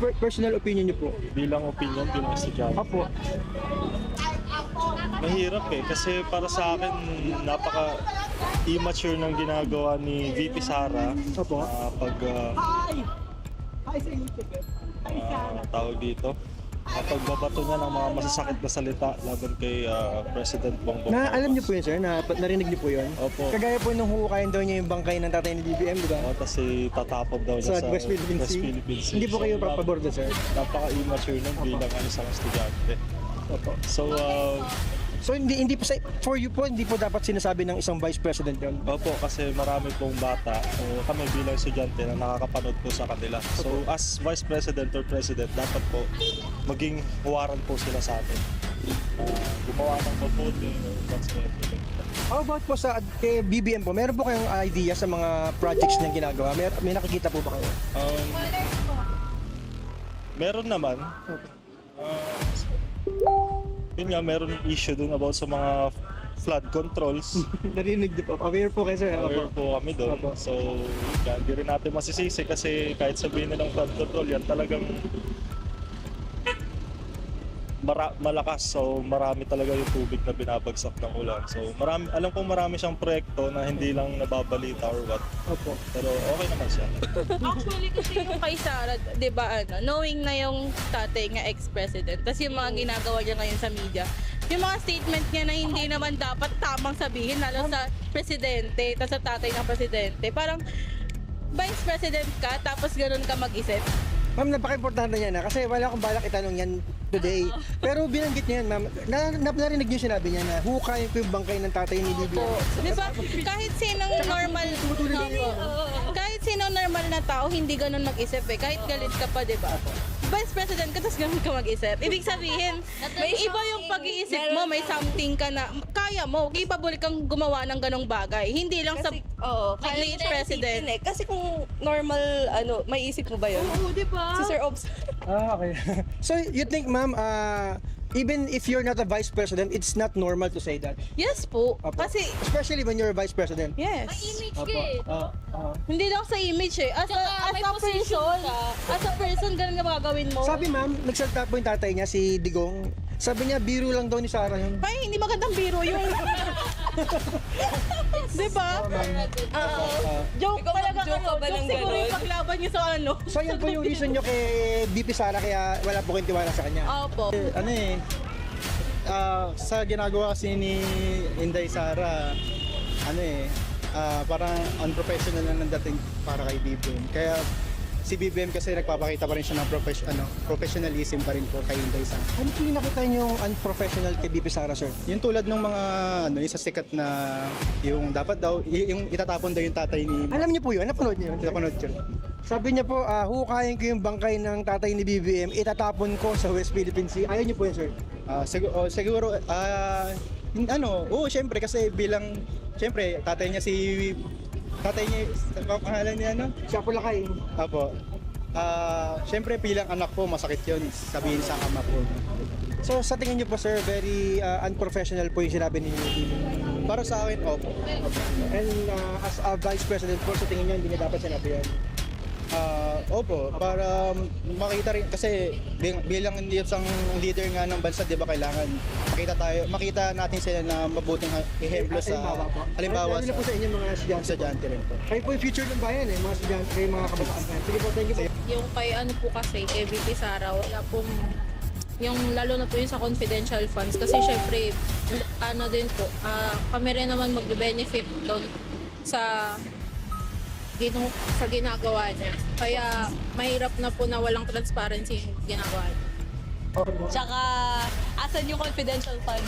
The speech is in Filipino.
personal opinion niyo po? Bilang opinion, bilang estudyante. Opo. Mahirap kasi para sa akin napaka-immature ng ginagawa ni VP Sara. Opo. Tawag dito. Pagbabato niya ng mga masasakit na salita laban kay President Bongbong. Alam niyo po yun, sir? Narinig niyo po yun? Opo. Kagaya po nung huhukayin daw niya yung bangkay ng tatay ni BBM, di ba? Tapos tatapon daw niya Sa West Philippine Sea. Hindi po kayo papabor doon, sir? Napaka-immature nun bilang isang estudyante. Opo. So, hindi po for you po, hindi po dapat sinasabi ng isang vice president yun? opo, kasi marami pong bata. So, kami bilang estudyante na nakakapanood po sa kanila. So, as Vice President or President, dapat po maging huwaran po sila sa atin. Gumawa ng mabuti or what's better. How about po sa kay BBM po? Meron po kayong idea sa mga projects na ginagawa? May nakikita po ba kayo? Meron naman. Yun nga, meron issue dun about sa mga flood controls. Narinig niyo po. Aware po kayo, sir? Aware po kami doon. Opo. So, hindi rin natin masisisi kasi kahit sabihin nilang flood control, yan talagang malakas. So, marami talaga yung tubig na binabagsak ng ulan. So, alam kong marami siyang proyekto na hindi lang nababalita or what. Opo. Pero okay naman siya. Actually, kasi yung kay Sara, di ba, knowing na yung tatay nga ex-president, tapos yung mga ginagawa niya ngayon sa media, yung mga statement niya na hindi naman dapat tamang sabihin, lalo sa presidente, tapos sa tatay ng presidente, parang vice president ka, tapos ganun ka mag-isip. Ma'am, napaka-importante niya na kasi wala akong balak itanong yan today. Pero binanggit niya yan, ma'am. Narinig niyo sinabi niya na hukayin ko yung bangkay ng tatay ni BBM. Di ba, kahit sinong normal, kahit sinong normal na tao, hindi ganun mag-isip Kahit galit ka pa, di ba? Vice President ka, tapos ganun ka mag-isip. Ibig sabihin, may iba yung pag-iisip mo, may something ka na, kaya mo, capable kang gumawa ng ganong bagay. Hindi lang sa maliit president. Kasi kung normal, may isip mo ba yun? Oo, di ba? Si Sir Obs. Okay. So, you think, ma'am, even if you're not a vice president, it's not normal to say that? Yes po. Opo. Kasi, Especially when you're a vice president. yes. Image Opo. ka eh. Hindi lang sa image As Tsaka may position ka. as a person, ganun nga gagawin mo. Sabi, ma'am, nagsalta po yung tatay niya, si Digong. Sabi niya, biro lang daw ni Sara yun. Ay, hindi magandang biro yun. Di ba? Joke Ikaw talaga mag-joke kayo. ka ba ng Joke siguro ganon? yung paglaban niyo sa ano. So, yun po yung reason nyo kay VP Sara kaya wala po kayong tiwala sa kanya. Opo. Sa ginagawa kasi ni Inday Sara, parang unprofessional na dating para kay BBM. Kaya si BBM kasi nagpapakita pa rin siya ng professionalism pa rin po kay Inday Sara. Ano po yung nakita nyo unprofessional kay VP Sara, sir? Yung tulad ng mga yung sa sikat na yung dapat daw yung itatapon daw yung tatay ni Alam niyo po yun? Napanood niyo yun? Napanood ko. Sabi niya po, hukayin ko yung bangkay ng tatay ni BBM, itatapon ko sa West Philippine Sea. Ayaw niyo po yun, sir? Siguro syempre kasi syempre tatay niya pangalan niya Siya po lakay. Apo. Syempre bilang anak po masakit 'yun sabihin sa ama po. So sa tingin niyo po, sir, very unprofessional po yung sinabi ni BBM. Para sa akin, opo. And as a vice president po, sa tingin niyo hindi niya dapat sinabi yan. Opo, para makita rin kasi bilang isang leader nga ng bansa, 'di ba, kailangan makita natin sila na mabuting ehemplo sa halimbawa Lalo na po sa inyo mga estudyante. estudyante rin po. Kayo po yung future ng bayan mga estudyante, kayo mga kabataan. Sige po, thank you po. Yung kay po kasi, kay VP Sara, wala pong, yung lalo na po yung sa confidential funds. Kasi syempre, din po, kami rin naman mag-benefit doon sa ginagawa niya. Kaya mahirap na po na walang transparency yung ginagawa niya. Tsaka, asan yung confidential fund?